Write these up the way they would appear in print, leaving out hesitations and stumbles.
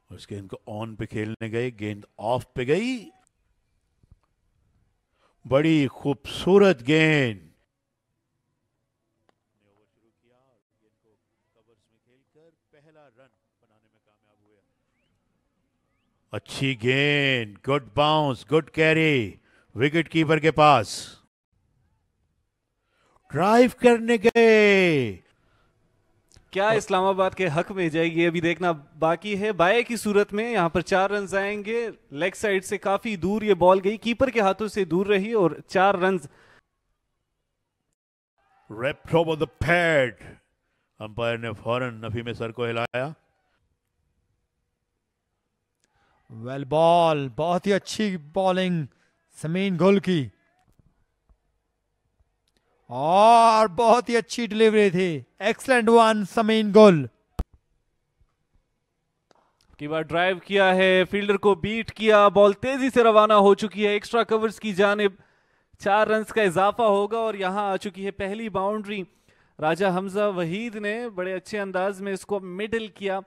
उस गेंद को ऑन पे खेलने गए, गेंद ऑफ पे गई। बड़ी खूबसूरत गेंद। ओवर शुरू किया और गेंद को कवर्स में खेलकर पहला रन बनाने में कामयाब हुए। अच्छी गेंद, good bounce, good carry, wicket keeper के पास। ड्राइव करने गए। क्या इस्लामाबाद के हक में जाएगी, अभी देखना बाकी है। बाय की सूरत में यहां पर 4 रन आएंगे। लेग साइड से काफी दूर ये बॉल गई, कीपर के हाथों से दूर रही और 4 run. Left over the pad. Umpire ने फौरन नफी में सर को हिलाया। वेल बॉल, बहुत ही अच्छी बॉलिंग समीन गुल की और बहुत ही अच्छी डिलीवरी थी। एक्सलेंट वन समीन गुल। की बार ड्राइव किया है, फील्डर को बीट किया, बॉल तेजी से रवाना हो चुकी है एक्स्ट्रा कवर्स की जानिब। 4 रन का इजाफा होगा और यहां आ चुकी है पहली बाउंड्री। राजा हमजा वहीद ने बड़े अच्छे अंदाज में इसको मिडिल किया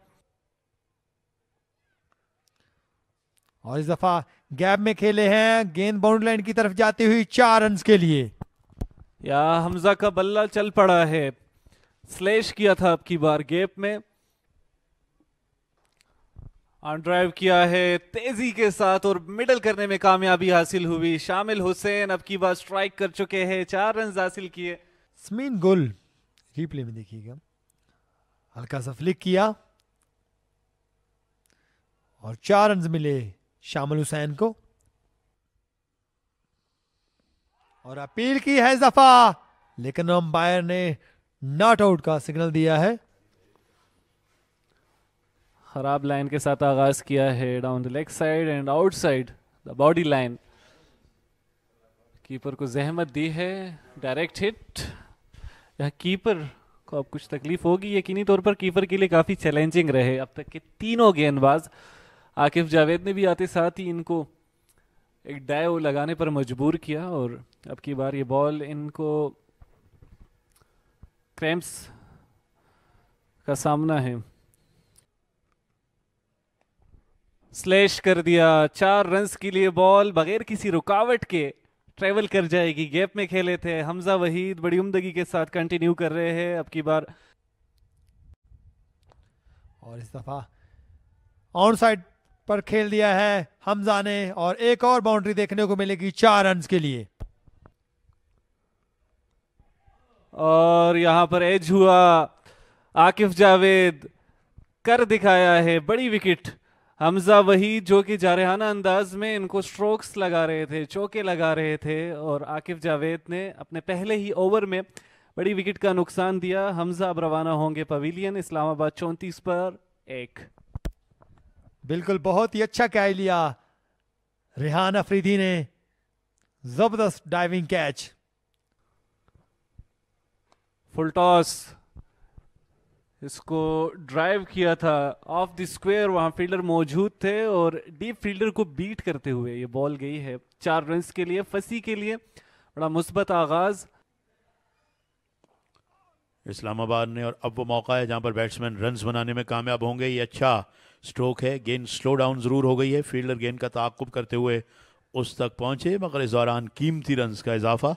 और इस दफा गैप में खेले हैं, गेंद बाउंड्री लाइन की तरफ जाती हुई 4 रन के लिए। या हमजा का बल्ला चल पड़ा है, स्लैश किया था अब की बार गैप में। ऑन ड्राइव किया है तेजी के साथ और मिडल करने में कामयाबी हासिल हुई। शामिल हुसैन अब की बार स्ट्राइक कर चुके हैं, 4 रन हासिल किए। समीन गुल रिप्ले में देखिएगा, हल्का सा फ्लिक किया और 4 रन मिले शामिल हुसैन को। और अपील की है इस दफा, लेकिन अंपायर ने नॉट आउट का सिग्नल दिया है। खराब लाइन के साथ आगाज किया है, down the leg side and outside the body line. Keeper को जहमत दी है, डायरेक्ट हिट। यहाँ कीपर को अब कुछ तकलीफ होगी यकीनी तौर पर। कीपर के लिए काफी चैलेंजिंग रहे अब तक के तीनों गेंदबाज। आकिफ जावेद ने भी आते साथ ही इनको एक डाइव लगाने पर मजबूर किया और अब की बार ये बॉल इनको क्रैम्प्स का सामना है। स्लैश कर दिया, 4 रन के लिए बॉल बगैर किसी रुकावट के ट्रेवल कर जाएगी। गैप में खेले थे हमजा वहीद, बड़ी उम्दगी के साथ कंटिन्यू कर रहे हैं अब की बार। और इस दफा ऑन साइड पर खेल दिया है हमजा ने और एक और बाउंड्री देखने को मिलेगी 4 रन के लिए। और यहां पर एज हुआ, आकिफ जावेद कर दिखाया है बड़ी विकेट। हमजा वहीद जो कि जारहाना अंदाज में इनको स्ट्रोक्स लगा रहे थे, चौके लगा रहे थे और आकिफ जावेद ने अपने पहले ही ओवर में बड़ी विकेट का नुकसान दिया। हमजा अब रवाना होंगे पवेलियन। इस्लामाबाद 34 पर 1। बिल्कुल बहुत ही अच्छा कैच लिया रेहान अफरीदी ने, जबरदस्त डाइविंग कैच। फुल टॉस, इसको ड्राइव किया था ऑफ द स्क्वायर, वहां फील्डर मौजूद थे और डीप फील्डर को बीट करते हुए ये बॉल गई है 4 रन के लिए। फसी के लिए बड़ा मुस्बत आगाज इस्लामाबाद ने, और अब वो मौका है जहां पर बैट्समैन रन्स बनाने में कामयाब होंगे। ये अच्छा स्ट्रोक है, गेंद स्लो डाउन जरूर हो गई है, फील्डर गेंद का ताक़ुब करते हुए उस तक पहुंचे, मगर इस दौरान कीमती रन्स का इजाफा।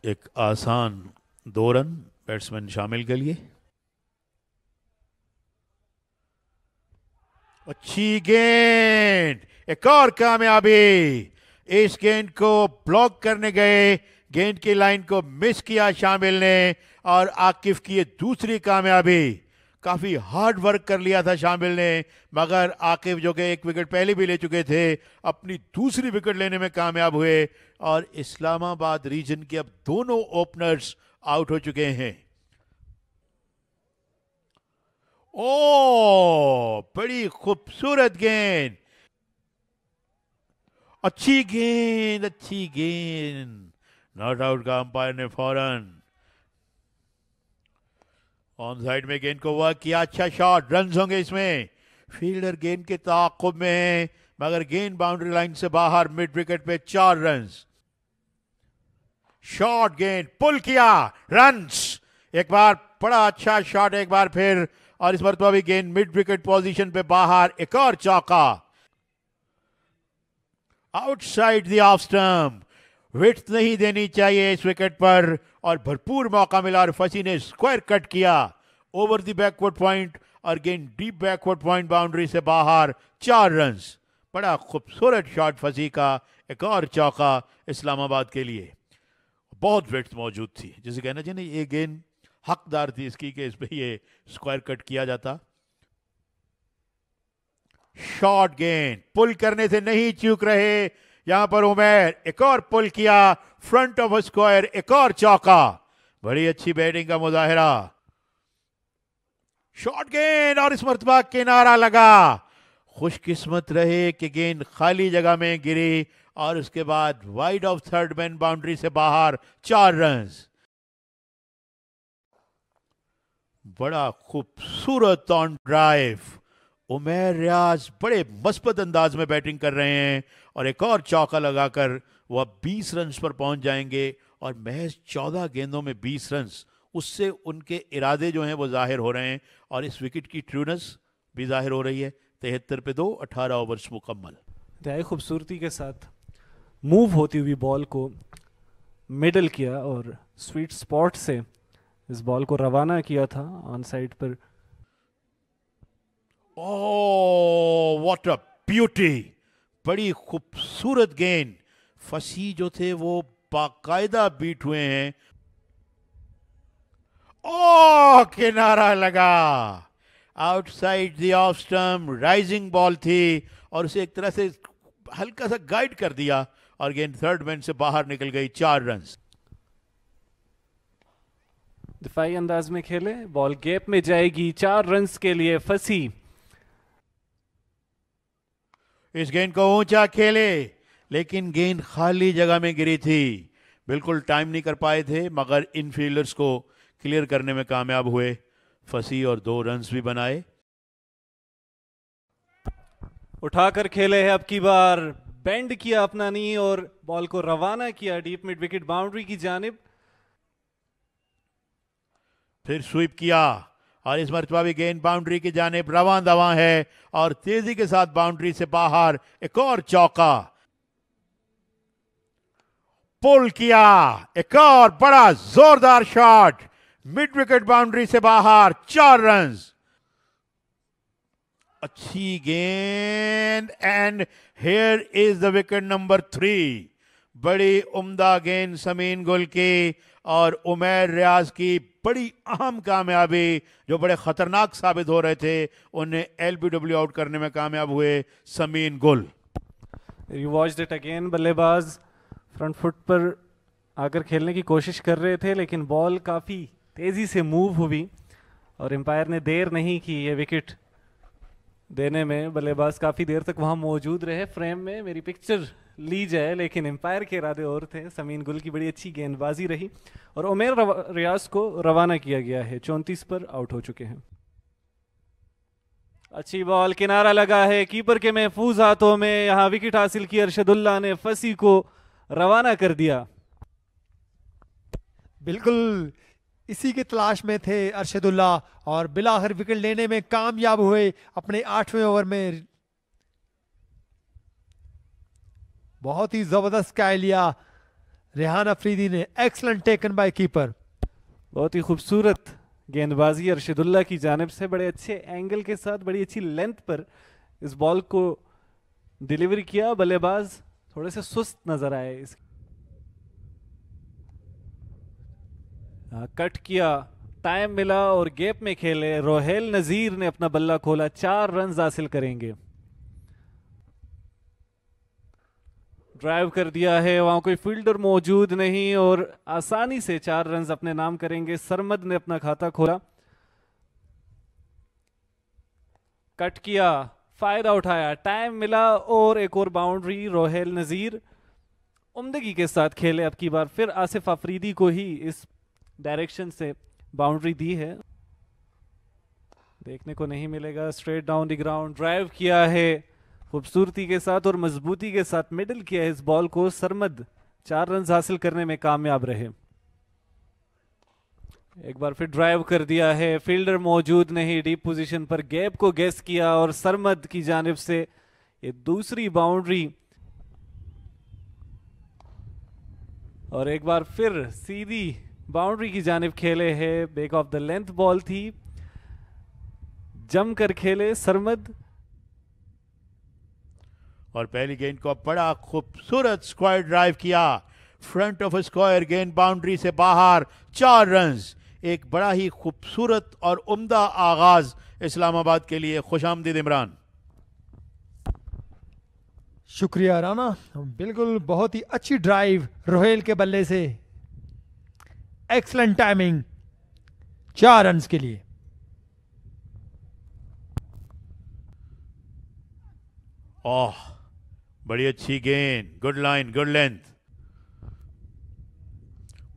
एक आसान 2 रन बैट्समैन शामिल के लिए। अच्छी गेंद, एक और कामयाबी। इस गेंद को ब्लॉक करने गए, गेंद की लाइन को मिस किया शामिल ने और आकिफ की ये दूसरी कामयाबी। काफी हार्ड वर्क कर लिया था शामिल ने, मगर आकिफ जो कि 1 विकेट पहले भी ले चुके थे, अपनी दूसरी विकेट लेने में कामयाब हुए और इस्लामाबाद रीजन के अब दोनों ओपनर्स आउट हो चुके हैं। ओ, बड़ी खूबसूरत गेंद, अच्छी गेंद, अच्छी गेंद। नॉट आउट का अंपायर ने फौरन ऑन साइड में गेंद को वर्क किया। अच्छा शॉट, रन होंगे इसमें। फील्डर गेंद के ताक़ुब में है, मगर गेंद बाउंड्री लाइन से बाहर, मिड विकेट पे 4 रन। शॉट गेंद पुल किया, रन्स। एक बार बड़ा अच्छा शॉट, एक बार फिर, और इस मरतबा भी गेंद मिड विकेट पोजीशन पे बाहर। एक और चौका outside the off stump. Width नहीं देनी चाहिए इस विकेट पर, और भरपूर मौका मिला और फसी ने स्क्वायर कट किया ओवर द बैकवर्ड पॉइंट, और गेंद डीप बैकवर्ड पॉइंट बाउंड्री से बाहर। 4 रन्स। बड़ा खूबसूरत शॉट फसी का। एक और चौका इस्लामाबाद के लिए। बहुत विड्थ मौजूद थी, जिसे कहना चाहिए ये गेंद हकदार थी इसकी कि इस पे ये स्क्वायर कट किया जाता। शॉट गेंद पुल करने से नहीं चूक रहे यहां पर उमैर। एक और पुल किया फ्रंट ऑफ स्क्वायर। एक और चौका। बड़ी अच्छी बैटिंग का मुजाहिरा। शॉट गेंद और इस मरतबा किनारा लगा। खुशकिस्मत रहे कि गेंद खाली जगह में गिरी, और उसके बाद wide of third man boundary से बाहर। 4 रन्स। बड़ा खूबसूरत ऑन ड्राइव। उमैर रियाज बड़े मस्बत अंदाज में बैटिंग कर रहे हैं, और एक और चौका लगाकर वो अब 20 रन्स पर पहुंच जाएंगे, और महज 14 गेंदों में 20 रन्स। उससे उनके इरादे जो हैं वो जाहिर हो रहे हैं, और इस विकेट की ट्रूनेस भी जाहिर हो रही है। 73 पे 2, 18 ओवर्स मुकम्मल। इंतहाई खूबसूरती के साथ मूव होती हुई बॉल को मिडल किया, और स्वीट स्पॉट से इस बॉल को रवाना किया था ऑन साइड पर। Oh what a beauty. बड़ी खूबसूरत गेंद। फसी जो थे वो बाकायदा बीट हुए हैं। ओह किनारा लगा outside the off stump. Rising ball थी, और उसे एक तरह से हल्का सा गाइड कर दिया, और गेंद थर्ड मैन से बाहर निकल गई। 4 रन्स। दिफाई अंदाज में खेले, बॉल गैप में जाएगी। 4 रन्स के लिए फसी। इस गेंद को ऊंचा खेले, लेकिन गेंद खाली जगह में गिरी थी। बिल्कुल टाइम नहीं कर पाए थे, मगर इन फील्डर्स को क्लियर करने में कामयाब हुए फसी, और 2 रन्स भी बनाए। उठाकर खेले है अब की बार। बेंड किया अपना नी और बॉल को रवाना किया डीप मिड विकेट बाउंड्री की जानिब। फिर स्वीप किया, और इस मरतबा भी गेंद बाउंड्री की जानिब रवां दवां है, और तेजी के साथ बाउंड्री से बाहर। एक और चौका। पुल किया। एक और बड़ा जोरदार शॉट मिड विकेट बाउंड्री से बाहर। 4 रन्स। अच्छी गेंद, and here is the wicket number 3। बड़ी उम्दा गेंद समीन गुल की, और उमैर रियाज की बड़ी अहम कामयाबी। जो बड़े खतरनाक साबित हो रहे थे, उन्हें एलबीडब्ल्यू आउट करने में कामयाब हुए समीन गुल। You watched it again. बल्लेबाज फ्रंट फुट पर आकर खेलने की कोशिश कर रहे थे, लेकिन बॉल काफ़ी तेज़ी से मूव हुई, और एम्पायर ने देर नहीं की ये विकेट देने में। बल्लेबाज काफ़ी देर तक वहाँ मौजूद रहे फ्रेम में। मेरी पिक्चर ली जाए, लेकिन एम्पायर के इरादे और थे। समीन गुल की बड़ी अच्छी गेंदबाजी रही, और उमैर रियाज को रवाना किया गया है। 34 पर आउट हो चुके हैं। अच्छी बॉल, किनारा लगा है कीपर के महफूज हाथों में। यहाँ विकेट हासिल की अरशदुल्ला ने, फसी को रवाना कर दिया। बिल्कुल इसी की तलाश में थे अरशदुल्ला, और बिलाखिर विकेट लेने में कामयाब हुए। अपने 8वें ओवर में बहुत ही जबरदस्त कैच लिया रेहान अफरीदी ने। Excellent taken by keeper. बहुत ही खूबसूरत गेंदबाजी अरशदुल्ला की जानिब से। बड़े अच्छे एंगल के साथ, बड़ी अच्छी लेंथ पर इस बॉल को डिलीवरी किया। बल्लेबाज थोड़े से सुस्त नजर आए। इस कट किया, टाइम मिला और गैप में खेले। रोहेल नजीर ने अपना बल्ला खोला। 4 रन्स हासिल करेंगे। ड्राइव कर दिया है, वहां कोई फील्डर मौजूद नहीं, और आसानी से 4 रन्स अपने नाम करेंगे। सरमद ने अपना खाता खोला। कट किया, फायदा उठाया, टाइम मिला, और एक और बाउंड्री। रोहेल नजीर उम्दगी के साथ खेले अब की बार। फिर आसिफ अफरीदी को ही इस डायरेक्शन से बाउंड्री दी है, देखने को नहीं मिलेगा। Straight down the ground drive किया है खूबसूरती के साथ और मजबूती के साथ। मिडिल किया है इस बॉल को। सरमद 4 रन हासिल करने में कामयाब रहे। एक बार फिर ड्राइव कर दिया है, फील्डर मौजूद नहीं, डीप पोजीशन पर गैप को गेस किया और सरमद की जानिब से ये दूसरी बाउंड्री। और एक बार फिर सीधी बाउंड्री की जानिब खेले हैं, back of the length ball थी, जमकर खेले सरमद। और पहली गेंद को बड़ा खूबसूरत स्क्वायर ड्राइव किया, फ्रंट ऑफ स्क्वायर, गेंद बाउंड्री से बाहर, 4 रन्स। एक बड़ा ही खूबसूरत और उम्दा आगाज इस्लामाबाद के लिए। खुशामदीद इमरान। शुक्रिया राना, बिल्कुल बहुत ही अच्छी ड्राइव रोहेल के बल्ले से, एक्सलेंट टाइमिंग 4 रन्स के लिए। ओह, बड़ी अच्छी गेंद, गुड लाइन, गुड लेंथ,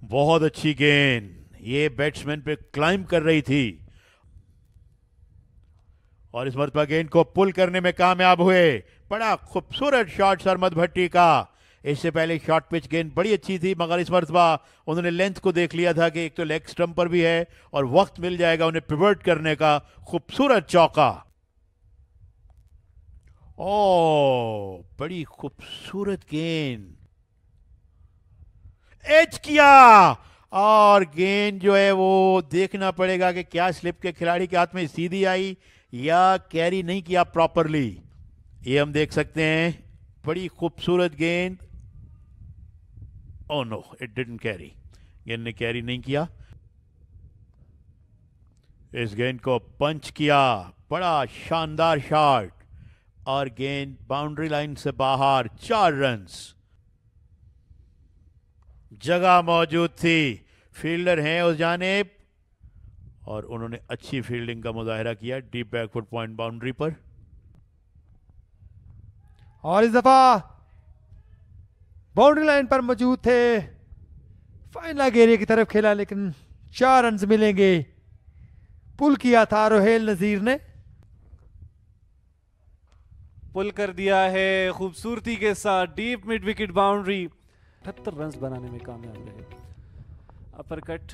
बहुत अच्छी गेंद। ये बैट्समैन पे क्लाइंब कर रही थी और इस मरतबा गेंद को पुल करने में कामयाब हुए। बड़ा खूबसूरत शॉट सरमद भट्टी का। इससे पहले शॉर्ट पिच गेंद बड़ी अच्छी थी, मगर इस मरतबा उन्होंने लेंथ को देख लिया था कि एक तो लेग स्टंप पर भी है और वक्त मिल जाएगा उन्हें पिवट करने का। खूबसूरत चौका। ओ, बड़ी खूबसूरत गेंद, एज किया और गेंद जो है वो देखना पड़ेगा कि क्या स्लिप के खिलाड़ी के हाथ में सीधी आई या कैरी नहीं किया प्रॉपरली, ये हम देख सकते हैं। बड़ी खूबसूरत गेंद। Oh no, it didn't carry, गेंद ने कैरी नहीं किया। इस गेंद को पंच किया, बड़ा शानदार शॉट और गेंद बाउंड्री लाइन से बाहर, 4 रन्स। जगह मौजूद थी, फील्डर हैं उस जानिब और उन्होंने अच्छी फील्डिंग का मुजाहिरा किया डीप बैकफुट पॉइंट बाउंड्री पर। और इस दफा बाउंड्री लाइन पर मौजूद थे, फाइनल एरिया की तरफ खेला लेकिन 4 रन्स मिलेंगे। पुल किया था रोहेल नजीर ने, पुल कर दिया है खूबसूरती के साथ, deep mid wicket boundary. 78 runs बनाने में कामयाब रहे। अपर कट,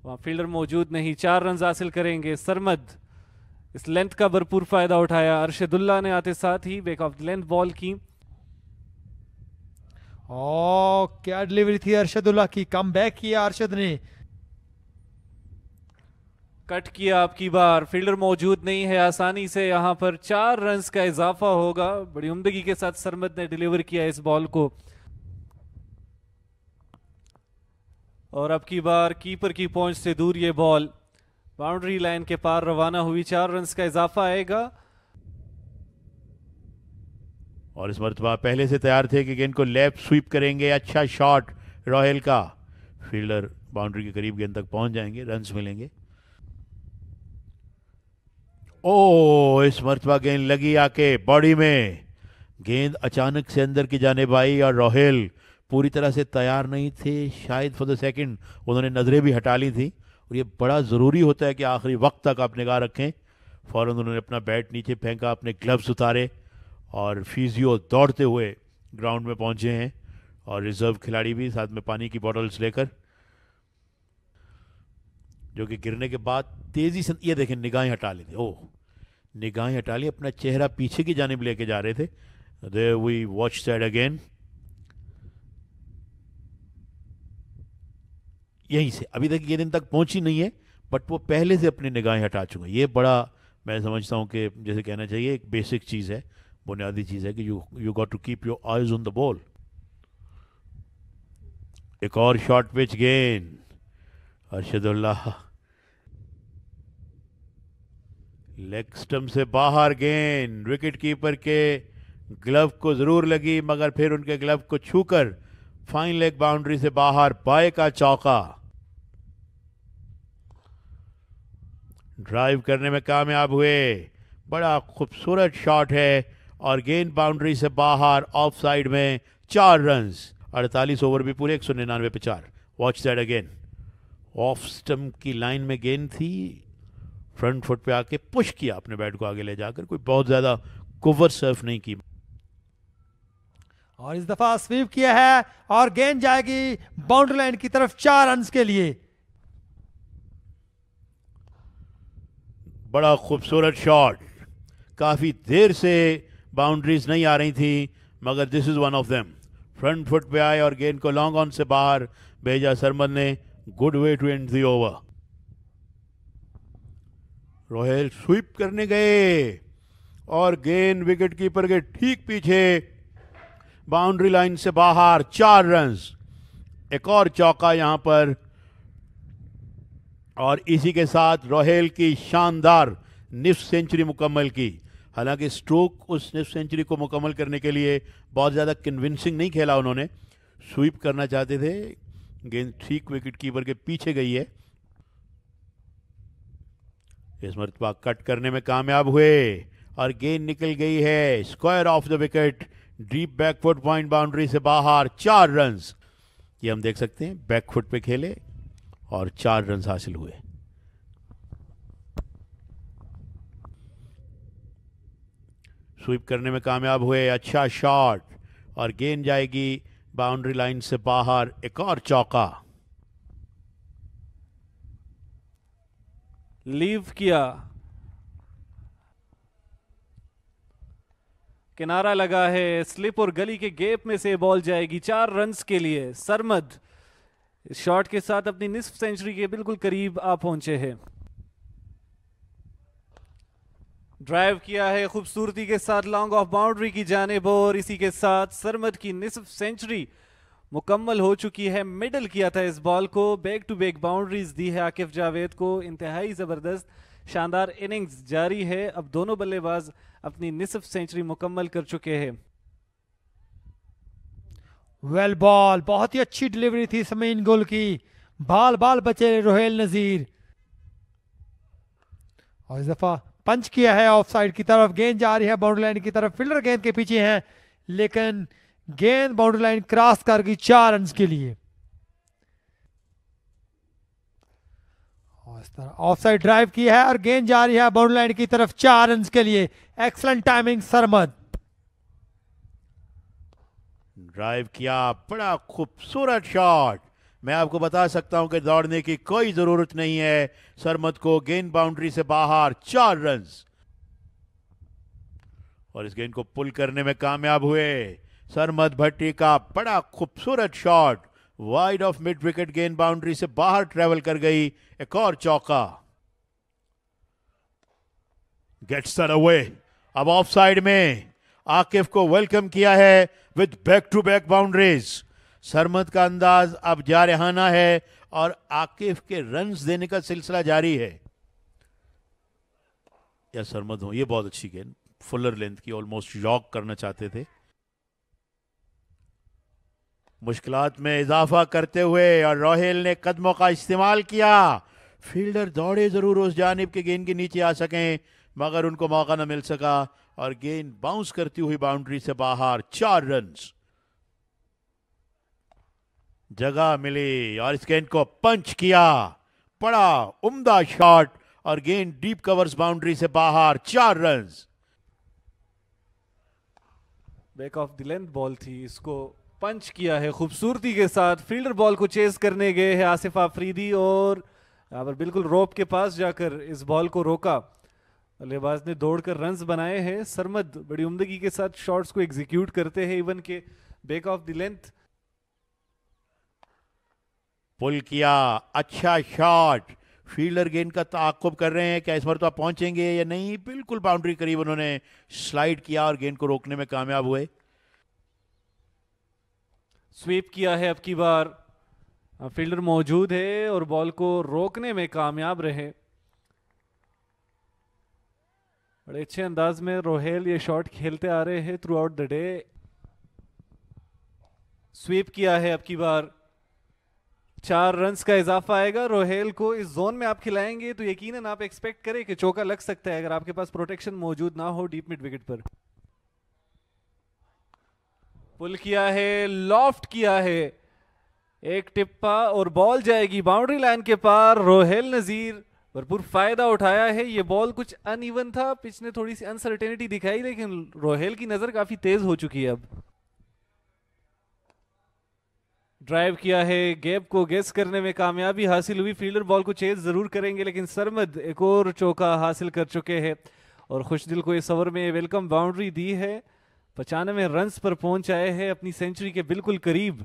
वहां फील्डर मौजूद नहीं, 4 रन्स हासिल करेंगे सरमद। इस लेंथ का भरपूर फायदा उठाया अरशदुल्ला ने, आते साथ ही बैक ऑफ लेंथ बॉल की। ओ, क्या डिलीवरी थी अरशदुल्ला की, कम बैक किया अरशद ने। कट किया आपकी बार, फील्डर मौजूद नहीं है, आसानी से यहां पर 4 रन्स का इजाफा होगा। बड़ी उम्दगी के साथ सरमद ने डिलीवर किया इस बॉल को और अब की बार कीपर की पहुंच से दूर ये बॉल बाउंड्री लाइन के पार रवाना हुई। 4 रन्स का इजाफा आएगा और इस मरतबा पहले से तैयार थे कि गेंद को लेफ्ट स्वीप करेंगे। अच्छा शॉट रोहेल का, फील्डर बाउंड्री के करीब गेंद तक पहुंच जाएंगे, रन्स मिलेंगे। ओ, इस मरतबा गेंद लगी आके बॉडी में, गेंद अचानक से अंदर की जानिब आई और रोहेल पूरी तरह से तैयार नहीं थे। शायद फॉर द सेकंड उन्होंने नजरें भी हटा ली थी और ये बड़ा ज़रूरी होता है कि आखिरी वक्त तक आप निगाह रखें। फ़ौरन उन्होंने अपना बैट नीचे फेंका, अपने ग्लव्स उतारे और फिजियो दौड़ते हुए ग्राउंड में पहुंचे हैं और रिजर्व खिलाड़ी भी साथ में पानी की बॉटल्स लेकर, जो कि गिरने के बाद तेजी से, ये देखें, निगाहें हटा ली थी। ओह, निगाहें हटा ली, अपना चेहरा पीछे की जानिब लेके जा रहे थे। There we watch that again. यहीं से अभी तक ये दिन तक पहुंची नहीं है, बट वो पहले से अपनी निगाहें हटा चुके हैं। ये बड़ा, मैं समझता हूं कि जैसे कहना चाहिए, एक बेसिक चीज़ है, बुनियादी चीज़ है कि you got to keep your eyes on the ball. एक और शॉर्ट पिच गेंद, अरशदुल्ला लेग स्टंप से बाहर गेंद, विकेट कीपर के ग्लव को जरूर लगी मगर फिर उनके ग्लव को छूकर फाइन लेग बाउंड्री से बाहर, बाय का चौका। ड्राइव करने में कामयाब हुए, बड़ा खूबसूरत शॉट है और गेंद बाउंड्री से बाहर, ऑफ साइड में, 4 रन्स। 48 ओवर भी पूरे, 199 पे 4। Watch that again. Off stump की लाइन में गेंद थी, फ्रंट फुट पे आके पुश किया अपने बैट को आगे ले जाकर, कोई बहुत ज्यादा कुवर सर्फ नहीं की। और इस दफा स्वीप किया है और गेंद जाएगी बाउंड्री लाइन की तरफ 4 रन के लिए। बड़ा खूबसूरत शॉट, काफी देर से बाउंड्रीज नहीं आ रही थी, मगर this is one of them. Front foot पे आए और गेंद को लॉन्ग ऑन से बाहर भेजा सरमद ने। Good way to end the over. Rohail sweep करने गए और गेंद विकेट कीपर के ठीक पीछे बाउंड्री लाइन से बाहर, 4 रन। एक और चौका यहां पर, और इसी के साथ रोहेल की शानदार निफ्ट सेंचुरी मुकम्मल की। हालांकि स्ट्रोक उस निफ्ट सेंचुरी को मुकम्मल करने के लिए बहुत ज़्यादा कन्विंसिंग नहीं खेला उन्होंने। स्वीप करना चाहते थे, गेंद ठीक विकेट कीपर के पीछे गई है। इस मरतबा कट करने में कामयाब हुए और गेंद निकल गई है square of the wicket, deep backfoot point boundary से बाहर, 4 रन। ये हम देख सकते हैं, बैकफुट पे खेले और 4 रन हासिल हुए। स्वीप करने में कामयाब हुए, अच्छा शॉट, और गेंद जाएगी बाउंड्री लाइन से बाहर। एक और चौका। लीव किया, किनारा लगा है, स्लिप और गली के गैप में से बॉल जाएगी 4 रन के लिए। सरमद इस शॉट के साथ अपनी निस्फ सेंचुरी के बिल्कुल करीब आ पहुंचे हैं। ड्राइव किया है खूबसूरती के साथ लॉन्ग ऑफ बाउंड्री की जानिब, और इसी के साथ सरमद की निस्फ सेंचुरी मुकम्मल हो चुकी है। मिडल किया था इस बॉल को, बैक टू बैक बाउंड्रीज दी है आकिफ जावेद को। इंतहाई जबरदस्त शानदार इनिंग्स जारी है। अब दोनों बल्लेबाज अपनी निस्फ सेंचुरी मुकम्मल कर चुके हैं। वेल बॉल, बहुत ही अच्छी डिलीवरी थी समीन गुल की। बाल बाल बचे रोहेल नजीर, और इस दफा पंच किया है ऑफ साइड की तरफ। गेंद जा रही है बाउंड्री लाइन की तरफ, फील्डर गेंद के पीछे हैं, लेकिन गेंद बाउंड्री लाइन क्रॉस कर गई 4 रन के लिए। और इस तरह ऑफ साइड ड्राइव की है और गेंद जा रही है बाउंड्री लाइन की तरफ 4 रन के लिए। Excellent timing Sarmad. ड्राइव किया, बड़ा खूबसूरत शॉट। मैं आपको बता सकता हूं कि दौड़ने की कोई जरूरत नहीं है सरमद को। गेंद बाउंड्री से बाहर, 4 रन, और इस गेंद को पुल करने में कामयाब हुए सरमद भट्टी का। बड़ा खूबसूरत shot, wide of mid wicket, गेंद बाउंड्री से बाहर ट्रेवल कर गई। एक और चौका। Gets that away. अब ऑफ साइड में आकिफ को वेलकम किया है with back to back boundaries. Sarmad का अंदाज अब जारहाना है और आकिफ के रन्स देने का सिलसिला जारी है। या सरमद हो, ये बहुत अच्छी गेंद, फुलर लेंथ की, ऑलमोस्ट यॉक करना चाहते थे। मुश्किलात में इजाफा करते हुए और रोहेल ने कदमों का इस्तेमाल किया। फील्डर दौड़े जरूर उस जानिब के गेंद के नीचे आ सकें, मगर उनको मौका न मिल सका और गेंद बाउंस करती हुई बाउंड्री से बाहर, 4 रन। जगह मिली और इस गेंद को पंच किया। बड़ा उम्दा शॉट और गेंद डीप कवर्स बाउंड्री से बाहर, 4 run. Back of the length ball थी, इसको पंच किया है खूबसूरती के साथ। फील्डर बॉल को चेस करने गए हैं आसिफ आफरीदी, और यहाँ पर बिल्कुल रोप के पास जाकर इस बॉल को रोका। बल्लेबाज ने दौड़कर रन्स बनाए हैं। सरमद बड़ी उम्दगी के साथ शॉट्स को एग्जीक्यूट करते हैं, इवन के बैक ऑफ द लेंथ। पुल किया, अच्छा शॉट। फील्डर गेंद का ताक़ुब कर रहे हैं, क्या इस मरतबा पहुंचेंगे या नहीं। बिल्कुल बाउंड्री करीब उन्होंने स्लाइड किया और गेंद को रोकने में कामयाब हुए। स्वीप किया है अब की बार, फील्डर मौजूद है और बॉल को रोकने में कामयाब रहे। बड़े अच्छे अंदाज में रोहेल ये शॉट खेलते आ रहे हैं throughout the day. Sweep किया है अब की बार, 4 रन्स का इजाफा आएगा रोहेल को। इस जोन में आप खिलाएंगे तो यकीनन आप एक्सपेक्ट करें कि चौका लग सकता है, अगर आपके पास प्रोटेक्शन मौजूद ना हो डीप मिड विकेट पर। पुल किया है, लॉफ्ट किया है, एक टिप्पा और बॉल जाएगी बाउंड्री लाइन के पार। रोहेल नजीर भरपूर फायदा उठाया है। ये बॉल कुछ अनइवन था, पिच ने थोड़ी सी अनसर्टेनिटी दिखाई, लेकिन रोहेल की नजर काफी तेज हो चुकी है अब। ड्राइव किया है, गैप को गेस करने में कामयाबी हासिल हुई। फील्डर बॉल को चेज जरूर करेंगे लेकिन सरमद एक और चौका हासिल कर चुके हैं और खुशदिल को इस ओवर में वेलकम बाउंड्री दी है। 95 रन्स पर पहुंच आए हैं अपनी सेंचुरी के बिल्कुल करीब।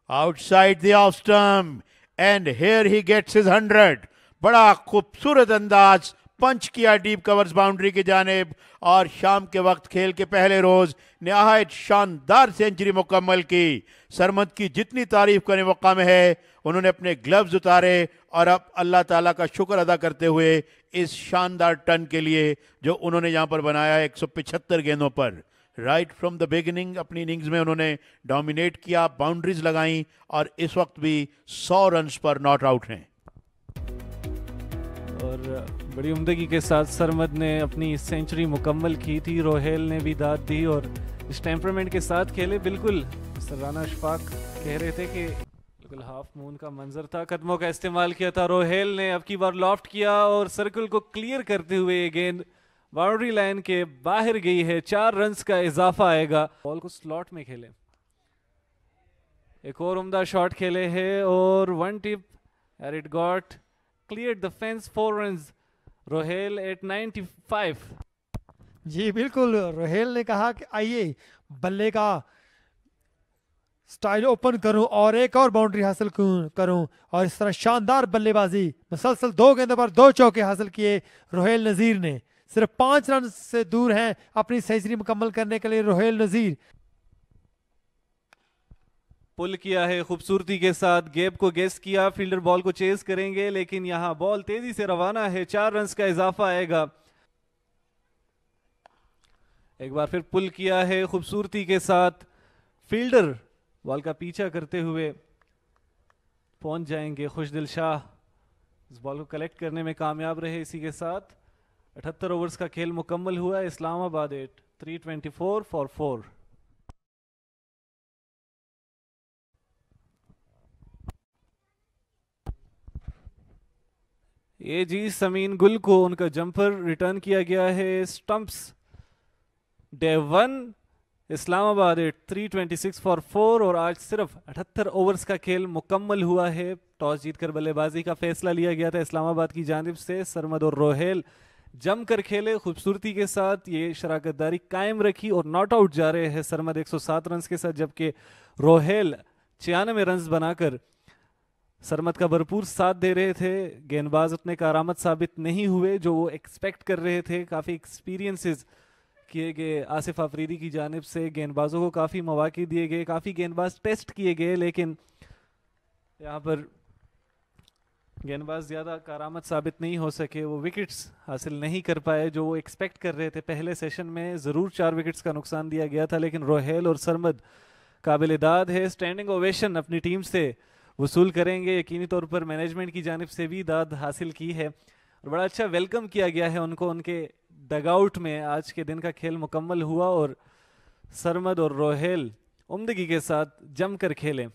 Outside the off stump and here he gets his 100। बड़ा खूबसूरत अंदाज पंच किया डीप कवर्स बाउंड्री की जानिब और शाम के वक्त खेल के पहले रोज निहायत शानदार सेंचुरी मुकम्मल की। सरमद की जितनी तारीफ करने मौका में है, उन्होंने अपने ग्लव्स उतारे और अब अल्लाह ताला का शुक्र अदा करते हुए इस शानदार टर्न के लिए जो उन्होंने यहाँ पर बनाया 175 गेंदों पर। राइट फ्रॉम द बिगिनिंग अपनी इनिंग्स में उन्होंने डोमिनेट किया, बाउंड्रीज लगाई और इस वक्त भी 100 रन्स पर नॉट आउट हैं। और बड़ी उम्दगी के साथ सरमद ने अपनी सेंचुरी मुकम्मल की थी। रोहेल ने भी दाद दी और इस टेम्परामेंट के साथ खेले। बिल्कुल राना अशफाक कह रहे थे कि बिल्कुल हाफ मून का मंजर था। कदमों का इस्तेमाल किया था रोहेल ने, अब की बार लॉफ्ट किया और सर्कल को क्लियर करते हुए ये गेंद बाउंड्री लाइन के बाहर गई है। 4 रन्स का इजाफा आएगा। बॉल को स्लॉट में खेले, एक और उम्दा शॉट खेले हैं और 1 tip and it got clear the fence 4 runs. Rohail at 95। जी बिल्कुल, रोहेल ने कहा कि आइए बल्ले का स्टाइल ओपन करूं और एक और बाउंड्री हासिल करूं और इस तरह शानदार बल्लेबाजी, मुसलसल 2 गेंदों पर 2 चौके हासिल किए रोहेल नजीर ने। सिर्फ 5 रन से दूर हैं अपनी सेंचुरी मुकम्मल करने के लिए रोहेल नजीर। पुल किया है खूबसूरती के साथ, गेप को गेस किया, फील्डर बॉल को चेस करेंगे लेकिन यहां बॉल तेजी से रवाना है। 4 रन्स का इजाफा आएगा। एक बार फिर पुल किया है खूबसूरती के साथ, फील्डर बॉल का पीछा करते हुए पहुंच जाएंगे। खुशदिल शाह इस बॉल को कलेक्ट करने में कामयाब रहे। इसी के साथ 78 ओवर्स का खेल मुकम्मल हुआ। इस्लामाबाद 8 324 फॉर 4। ये जी समीन गुल को उनका जंपर रिटर्न किया गया है। स्टंप्स डे 1 इस्लामाबाद 8 326 फॉर 4 और आज सिर्फ 78 ओवर्स का खेल मुकम्मल हुआ है। टॉस जीतकर बल्लेबाजी का फैसला लिया गया था इस्लामाबाद की जानिब से। सरमद और रोहेल जमकर खेले, खूबसूरती के साथ ये शराकतदारी कायम रखी और नॉट आउट जा रहे हैं। सरमद 107 रन के साथ जबकि रोहेल 96 रन बनाकर सरमद का भरपूर साथ दे रहे थे। गेंदबाज उतने कारामद साबित नहीं हुए जो वो एक्सपेक्ट कर रहे थे। काफ़ी एक्सपीरियंसेस किए गए आसिफ अफरीदी की जानिब से, गेंदबाजों को काफ़ी मौके दिए गए, काफ़ी गेंदबाज टेस्ट किए गए लेकिन यहाँ पर गेंदबाज ज़्यादा कारामद साबित नहीं हो सके। वो विकेट्स हासिल नहीं कर पाए जो वो एक्सपेक्ट कर रहे थे। पहले सेशन में ज़रूर 4 विकेट्स का नुकसान दिया गया था लेकिन रोहेल और सरमद काबिल दाद है। स्टैंडिंग ओवेशन अपनी टीम से वसूल करेंगे। यकीनी तौर पर मैनेजमेंट की जानिब से भी दाद हासिल की है और बड़ा अच्छा वेलकम किया गया है उनको उनके डगआउट में। आज के दिन का खेल मुकम्मल हुआ और सरमद और रोहेल उम्दगी के साथ जमकर खेले।